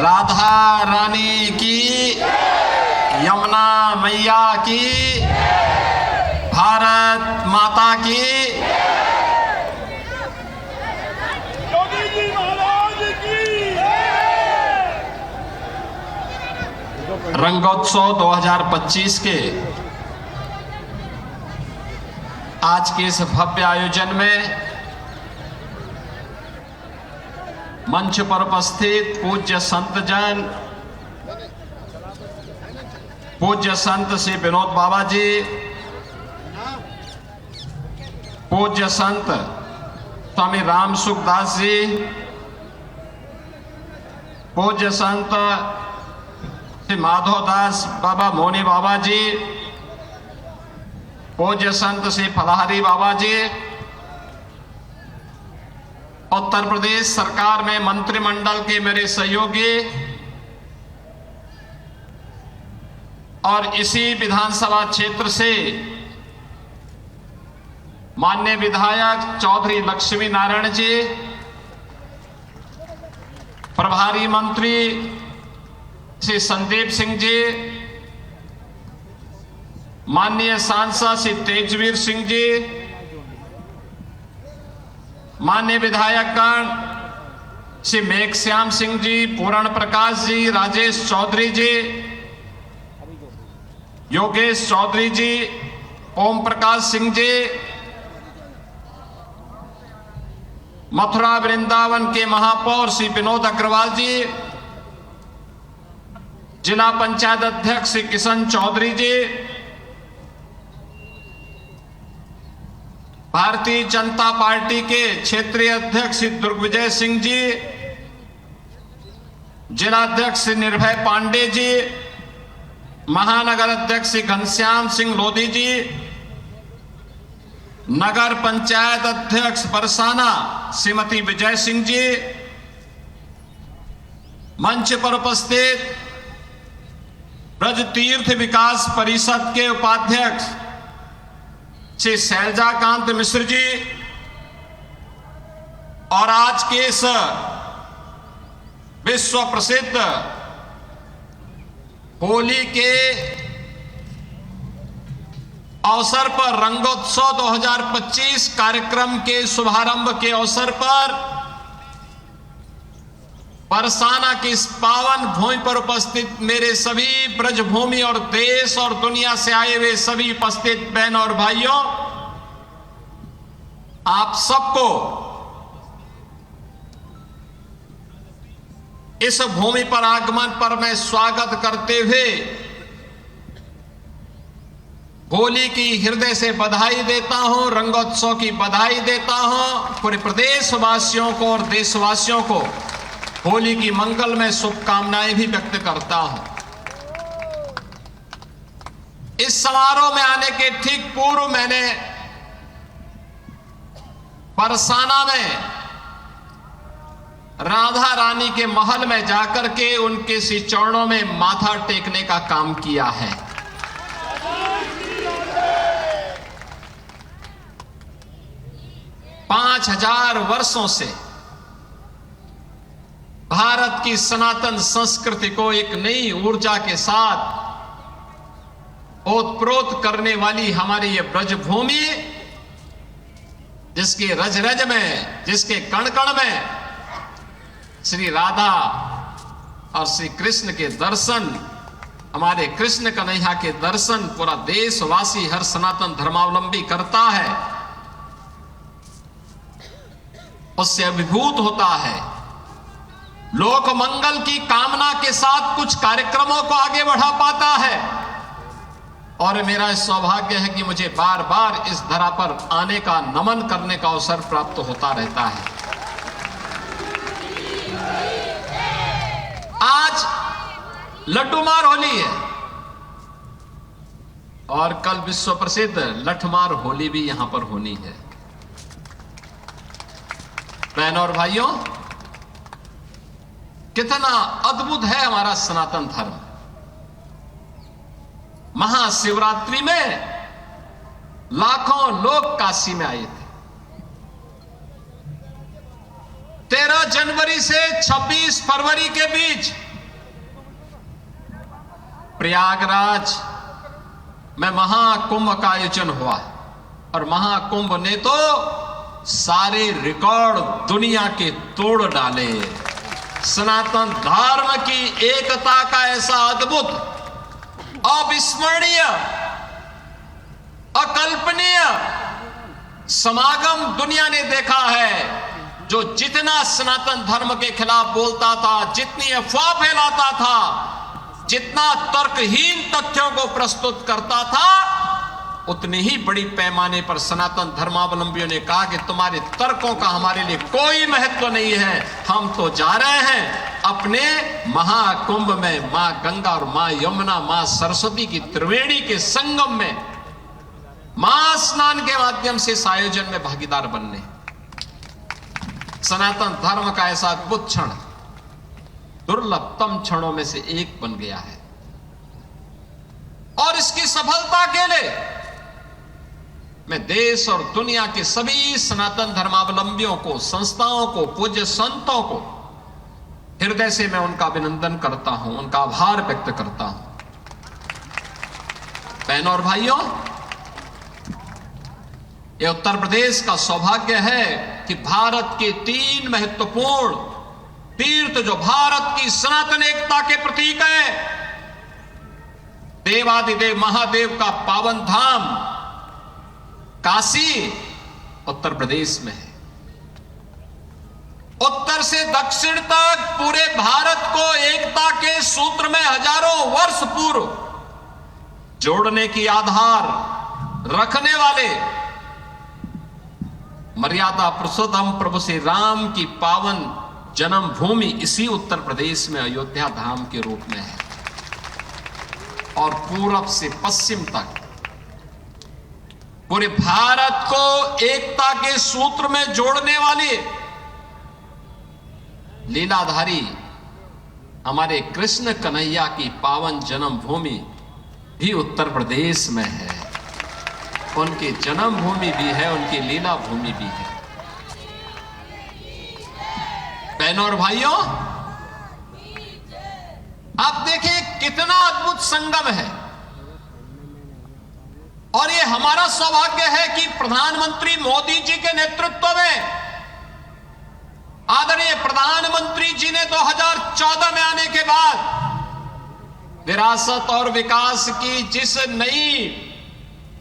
राधा रानी की, यमुना मैया की, भारत माता की। योगी जी महाराज की। रंगोत्सव 2025 के आज के इस भव्य आयोजन में मंच पर उपस्थित पूज्य संत जन, पूज्य संत श्री विनोद बाबा जी, पूज्य संत स्वामी राम सुखदास जी, पूज्य संत श्री माधवदास बाबा मोनी बाबा जी, पूज्य संत श्री फलाहारी बाबा जी, उत्तर प्रदेश सरकार में मंत्रिमंडल के मेरे सहयोगी और इसी विधानसभा क्षेत्र से माननीय विधायक चौधरी लक्ष्मी नारायण जी, प्रभारी मंत्री श्री संदीप सिंह जी, माननीय सांसद श्री तेजवीर सिंह जी, माननीय विधायकगण श्री मेघश्याम सिंह जी, पूर्ण प्रकाश जी, राजेश चौधरी जी, योगेश चौधरी जी, ओम प्रकाश सिंह जी, मथुरा वृंदावन के महापौर श्री विनोद अग्रवाल जी, जिला पंचायत अध्यक्ष श्री किशन चौधरी जी, भारतीय जनता पार्टी के क्षेत्रीय अध्यक्ष श्री दुर्गविजय सिंह जी, जिला अध्यक्ष श्री निर्भय पांडे जी, महानगर अध्यक्ष श्री घनश्याम सिंह लोधी जी, नगर पंचायत अध्यक्ष बरसाना श्रीमती विजय सिंह जी, मंच पर उपस्थित ब्रज तीर्थ विकास परिषद के उपाध्यक्ष श्री शैलजाकांत मिश्र जी और आज के इस विश्व प्रसिद्ध होली के अवसर पर रंगोत्सव 2025 कार्यक्रम के शुभारंभ के अवसर पर बरसाना की इस पावन भूमि पर उपस्थित मेरे सभी ब्रजभूमि और देश और दुनिया से आए हुए सभी उपस्थित बहन और भाइयों, आप सबको इस भूमि पर आगमन पर मैं स्वागत करते हुए होली की हृदय से बधाई देता हूं, रंगोत्सव की बधाई देता हूं। पूरे प्रदेशवासियों को और देशवासियों को होली की मंगलमय शुभकामनाएं भी व्यक्त करता हूं। इस समारोह में आने के ठीक पूर्व मैंने बरसाना में राधा रानी के महल में जाकर के उनके श्री चरणों में माथा टेकने का काम किया है। पांच 5000 वर्षों से भारत की सनातन संस्कृति को एक नई ऊर्जा के साथ ओतप्रोत करने वाली हमारी ये ब्रजभूमि, जिसके रज रज में, जिसके कण कण में श्री राधा और श्री कृष्ण के दर्शन, हमारे कृष्ण कन्हैया के दर्शन पूरा देशवासी, हर सनातन धर्मावलंबी करता है, उससे अभिभूत होता है। लोक मंगल की कामना के साथ कुछ कार्यक्रमों को आगे बढ़ा पाता है और मेरा सौभाग्य है कि मुझे बार बार इस धरा पर आने का, नमन करने का अवसर प्राप्त होता रहता है। आज लड्डूमार होली है और कल विश्व प्रसिद्ध लठमार होली भी यहां पर होनी है। बहनों और भाइयों, कितना अद्भुत है हमारा सनातन धर्म। महाशिवरात्रि में लाखों लोग काशी में आए थे। 13 जनवरी से 26 फरवरी के बीच प्रयागराज में महाकुंभ का आयोजन हुआ और महाकुंभ ने तो सारे रिकॉर्ड दुनिया के तोड़ डाले। सनातन धर्म की एकता का ऐसा अद्भुत, अविस्मरणीय, अकल्पनीय समागम दुनिया ने देखा है। जो जितना सनातन धर्म के खिलाफ बोलता था, जितनी अफवाह फैलाता था, जितना तर्कहीन तथ्यों को प्रस्तुत करता था, उतनी ही बड़ी पैमाने पर सनातन धर्मावलंबियों ने कहा कि तुम्हारे तर्कों का हमारे लिए कोई महत्व नहीं है, हम तो जा रहे हैं अपने महाकुंभ में मां गंगा और मां यमुना, मां सरस्वती की त्रिवेणी के संगम में महास्नान के माध्यम से इस आयोजन में भागीदार बनने। सनातन धर्म का ऐसा अद्भुत क्षण दुर्लभतम क्षणों में से एक बन गया है और इसकी सफलता के लिए मैं देश और दुनिया के सभी सनातन धर्मावलंबियों को, संस्थाओं को, पूज्य संतों को हृदय से मैं उनका अभिनंदन करता हूं, उनका आभार व्यक्त करता हूं। बहनों और भाइयों, यह उत्तर प्रदेश का सौभाग्य है कि भारत के 3 महत्वपूर्ण तीर्थ जो भारत की सनातन एकता के प्रतीक है, देवादिदेव महादेव का पावन धाम काशी उत्तर प्रदेश में है। उत्तर से दक्षिण तक पूरे भारत को एकता के सूत्र में हजारों वर्ष पूर्व जोड़ने की आधार रखने वाले मर्यादा पुरुषोत्तम प्रभु श्री राम की पावन जन्मभूमि इसी उत्तर प्रदेश में अयोध्या धाम के रूप में है और पूरब से पश्चिम तक पूरे भारत को एकता के सूत्र में जोड़ने वाली लीलाधारी हमारे कृष्ण कन्हैया की पावन जन्मभूमि भी उत्तर प्रदेश में है। उनकी जन्मभूमि भी है, उनकी लीला भूमि भी है। बहनों और भाइयों, आप देखें कितना अद्भुत संगम है और ये हमारा सौभाग्य है कि प्रधानमंत्री मोदी जी के नेतृत्व में आदरणीय प्रधानमंत्री जी ने 2014 में आने के बाद विरासत और विकास की जिस नई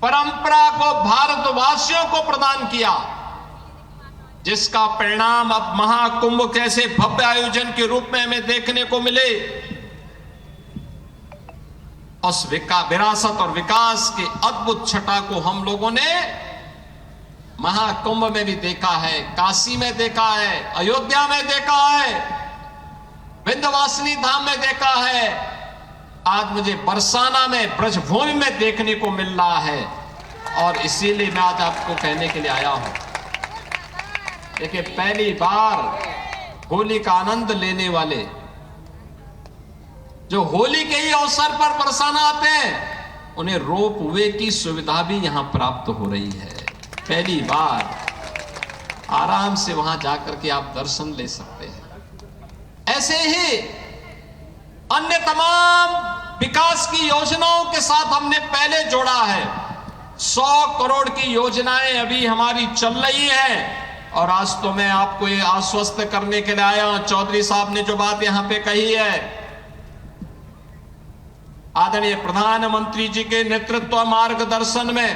परंपरा को भारतवासियों को प्रदान किया, जिसका परिणाम अब महाकुंभ कैसे भव्य आयोजन के रूप में हमें देखने को मिले, उस विरासत और विकास के अद्भुत छटा को हम लोगों ने महाकुंभ में भी देखा है, काशी में देखा है, अयोध्या में देखा है, विंध्यवासिनी धाम में देखा है, आज मुझे बरसाना में ब्रजभूमि में देखने को मिल रहा है। और इसीलिए मैं आज आपको कहने के लिए आया हूं। देखिए, पहली बार होली का आनंद लेने वाले जो होली के ही अवसर पर बरसाना आते हैं, उन्हें रोप वे की सुविधा भी यहां प्राप्त हो रही है। पहली बार आराम से वहां जाकर के आप दर्शन ले सकते हैं। ऐसे ही अन्य तमाम विकास की योजनाओं के साथ हमने पहले जोड़ा है। 100 करोड़ की योजनाएं अभी हमारी चल रही हैं और आज तो मैं आपको ये आश्वस्त करने के लिए आया हूं। चौधरी साहब ने जो बात यहां पे कही है, आदरणीय प्रधानमंत्री जी के नेतृत्व मार्गदर्शन में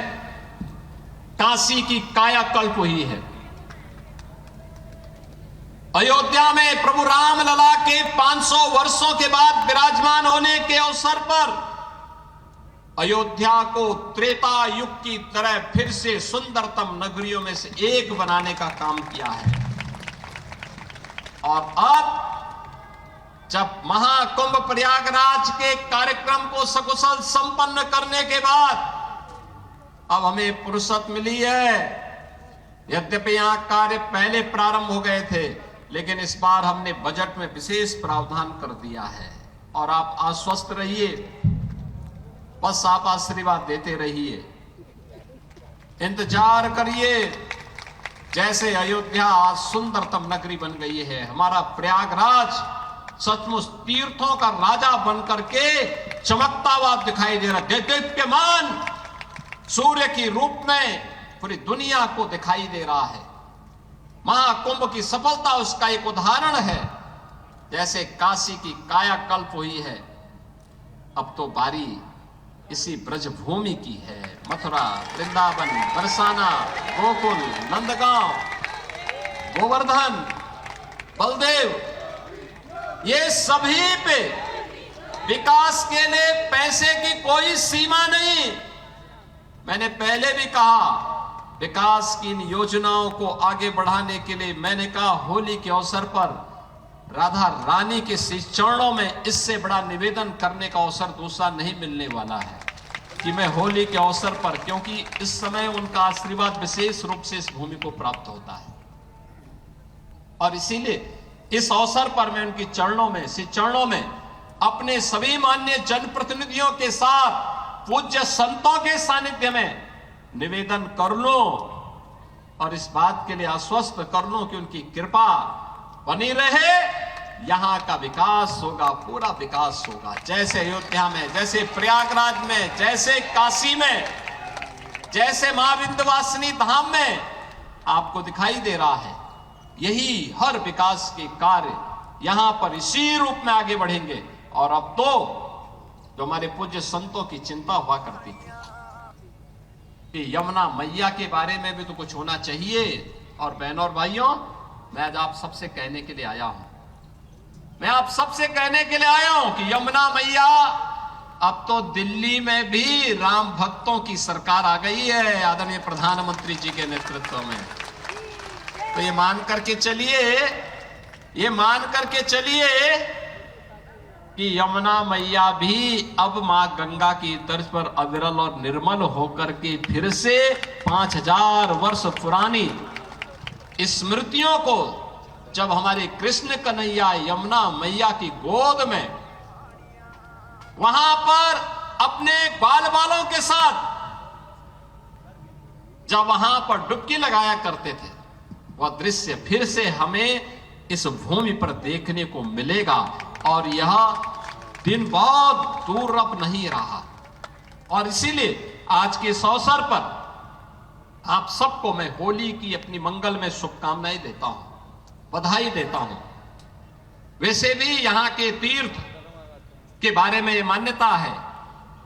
काशी की कायाकल्प हुई है। अयोध्या में प्रभु राम लला के 500 वर्षों के बाद विराजमान होने के अवसर पर अयोध्या को त्रेता युग की तरह फिर से सुंदरतम नगरियों में से एक बनाने का काम किया है। और अब जब महाकुंभ प्रयागराज के कार्यक्रम को सकुशल संपन्न करने के बाद अब हमें फुर्सत मिली है। यद्यपि यहां कार्य पहले प्रारंभ हो गए थे, लेकिन इस बार हमने बजट में विशेष प्रावधान कर दिया है। और आप आश्वस्त रहिए, बस आप आशीर्वाद देते रहिए, इंतजार करिए। जैसे अयोध्या आज सुंदरतम नगरी बन गई है, हमारा प्रयागराज सचमुच तीर्थों का राजा बनकर के चमकता हुआ दिखाई दे रहा, देदीप्यमान सूर्य की रूप में पूरी दुनिया को दिखाई दे रहा है। महाकुंभ की सफलता उसका एक उदाहरण है। जैसे काशी की कायाकल्प हुई है, अब तो बारी इसी ब्रजभूमि की है। मथुरा, वृंदावन, बरसाना, गोकुल, नंदगांव, गोवर्धन, बलदेव, ये सभी पे विकास के लिए पैसे की कोई सीमा नहीं। मैंने पहले भी कहा, विकास की इन योजनाओं को आगे बढ़ाने के लिए मैंने कहा, होली के अवसर पर राधा रानी के चरणों में इससे बड़ा निवेदन करने का अवसर दूसरा नहीं मिलने वाला है कि मैं होली के अवसर पर, क्योंकि इस समय उनका आशीर्वाद विशेष रूप से इस भूमि को प्राप्त होता है और इसीलिए इस अवसर पर मैं उनकी चरणों में, श्री चरणों में अपने सभी माननीय जनप्रतिनिधियों के साथ पूज्य संतों के सानिध्य में निवेदन कर लूं और इस बात के लिए आश्वस्त कर लूं कि उनकी कृपा बनी रहे। यहां का विकास होगा, पूरा विकास होगा। जैसे अयोध्या में, जैसे प्रयागराज में, जैसे काशी में, जैसे मां विंध्यवासिनी धाम में आपको दिखाई दे रहा है, यही हर विकास के कार्य यहां पर इसी रूप में आगे बढ़ेंगे। और अब तो जो हमारे पूज्य संतों की चिंता हुआ करती थी कि यमुना मैया के बारे में भी तो कुछ होना चाहिए। और बहनों और भाइयों, मैं आज आप सबसे कहने के लिए आया हूं, मैं आप सबसे कहने के लिए आया हूं कि यमुना मैया, अब तो दिल्ली में भी राम भक्तों की सरकार आ गई है आदरणीय प्रधानमंत्री जी के नेतृत्व में। तो ये मान करके चलिए कि यमुना मैया भी अब मां गंगा की तर्ज पर अविरल और निर्मल होकर के फिर से 5000 वर्ष पुरानी स्मृतियों को, जब हमारे कृष्ण कन्हैया यमुना मैया की गोद में वहां पर अपने बाल बालों के साथ जब वहां पर डुबकी लगाया करते थे, वह दृश्य फिर से हमें इस भूमि पर देखने को मिलेगा। और यह दिन बहुत दूर अब नहीं रहा। और इसीलिए आज के इस अवसर पर आप सबको मैं होली की अपनी मंगल में शुभकामनाएं देता हूं, बधाई देता हूं। वैसे भी यहां के तीर्थ के बारे में यह मान्यता है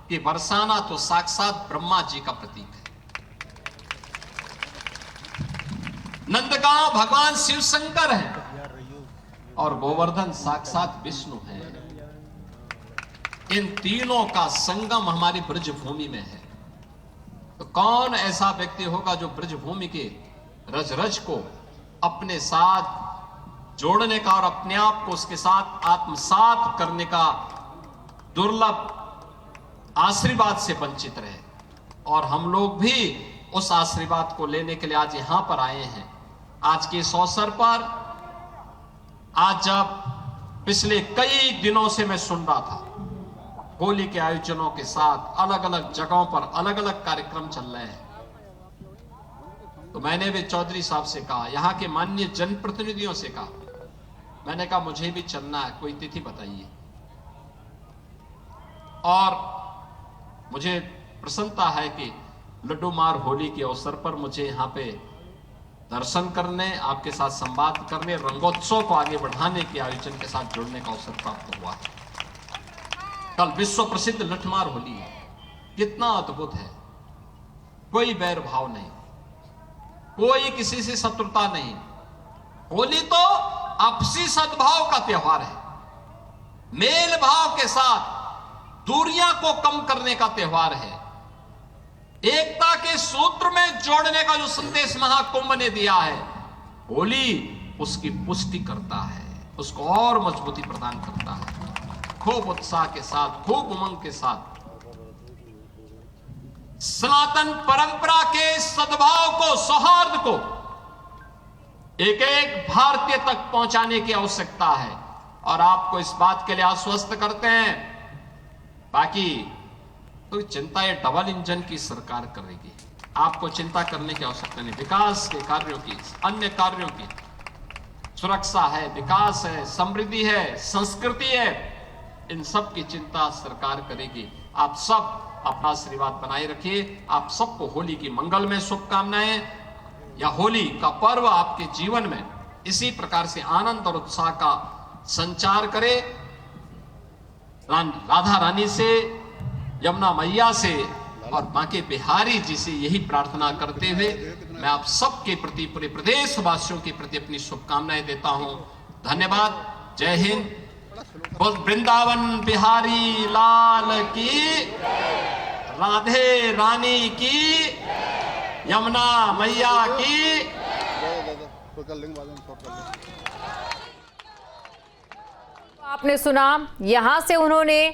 कि बरसाना तो साक्षात ब्रह्मा जी का प्रतीक है, नंदगांव भगवान शिव शंकर है और गोवर्धन साक्षात विष्णु है। इन तीनों का संगम हमारी ब्रजभूमि में है। तो कौन ऐसा व्यक्ति होगा जो ब्रजभूमि के रज रज को अपने साथ जोड़ने का और अपने आप को उसके साथ आत्मसात करने का दुर्लभ आशीर्वाद से वंचित रहे। और हम लोग भी उस आशीर्वाद को लेने के लिए आज यहां पर आए हैं। आज के इस अवसर पर, आज जब पिछले कई दिनों से मैं सुन रहा था होली के आयोजनों के साथ अलग अलग जगहों पर अलग अलग कार्यक्रम चल रहे हैं, तो मैंने भी चौधरी साहब से कहा, यहां के माननीय जनप्रतिनिधियों से कहा, मैंने कहा मुझे भी चलना है, कोई तिथि बताइए। और मुझे प्रसन्नता है कि लड्डू मार होली के अवसर पर मुझे यहां पे दर्शन करने, आपके साथ संवाद करने, रंगोत्सव को आगे बढ़ाने के आयोजन के साथ जुड़ने का अवसर प्राप्त हुआ है। कल विश्व प्रसिद्ध लठमार होली है, कितना अद्भुत है। कोई बैर भाव नहीं, कोई किसी से शत्रुता नहीं। होली तो आपसी सद्भाव का त्योहार है, मेल भाव के साथ दूरियां को कम करने का त्योहार है, एकता के सूत्र में जोड़ने का जो संदेश महाकुंभ ने दिया है, होली उसकी पुष्टि करता है, उसको और मजबूती प्रदान करता है। खूब उत्साह के साथ, खूब उमंग के साथ सनातन परंपरा के सद्भाव को, सौहार्द को एक एक भारतीय तक पहुंचाने की आवश्यकता है। और आपको इस बात के लिए आश्वस्त करते हैं, बाकी तो चिंता ये डबल इंजन की सरकार करेगी, आपको चिंता करने की आवश्यकता नहीं। विकास के कार्यों की, अन्य कार्यों की, सुरक्षा है, विकास है, समृद्धि है, संस्कृति है, इन सब की चिंता सरकार करेगी। आप सब अपना आशीर्वाद बनाए रखिए। आप सबको होली की मंगलमय शुभकामनाएं। या होली का पर्व आपके जीवन में इसी प्रकार से आनंद और उत्साह का संचार करे। राधा रानी से, यमुना मैया से और बांके बिहारी जी से यही प्रार्थना करते हुए मैं आप सबके प्रति, पूरे प्रदेश वासियों के प्रति अपनी शुभकामनाएं देता हूं। धन्यवाद। जय हिंद। बोल वृंदावन बिहारी लाल की, राधे रानी की, यमुना मैया की। आपने सुना, यहां से उन्होंने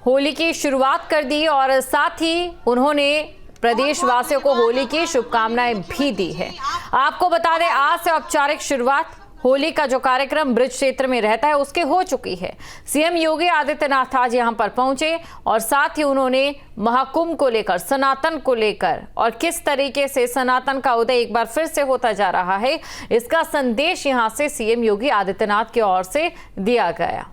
होली की शुरुआत कर दी और साथ ही उन्होंने प्रदेशवासियों को होली की शुभकामनाएं भी दी है। आपको बता दें, आज से औपचारिक शुरुआत होली का जो कार्यक्रम ब्रिज क्षेत्र में रहता है उसके हो चुकी है। सीएम योगी आदित्यनाथ आज यहां पर पहुंचे और साथ ही उन्होंने महाकुंभ को लेकर, सनातन को लेकर और किस तरीके से सनातन का उदय एक बार फिर से होता जा रहा है, इसका संदेश यहां से सीएम योगी आदित्यनाथ की ओर से दिया गया।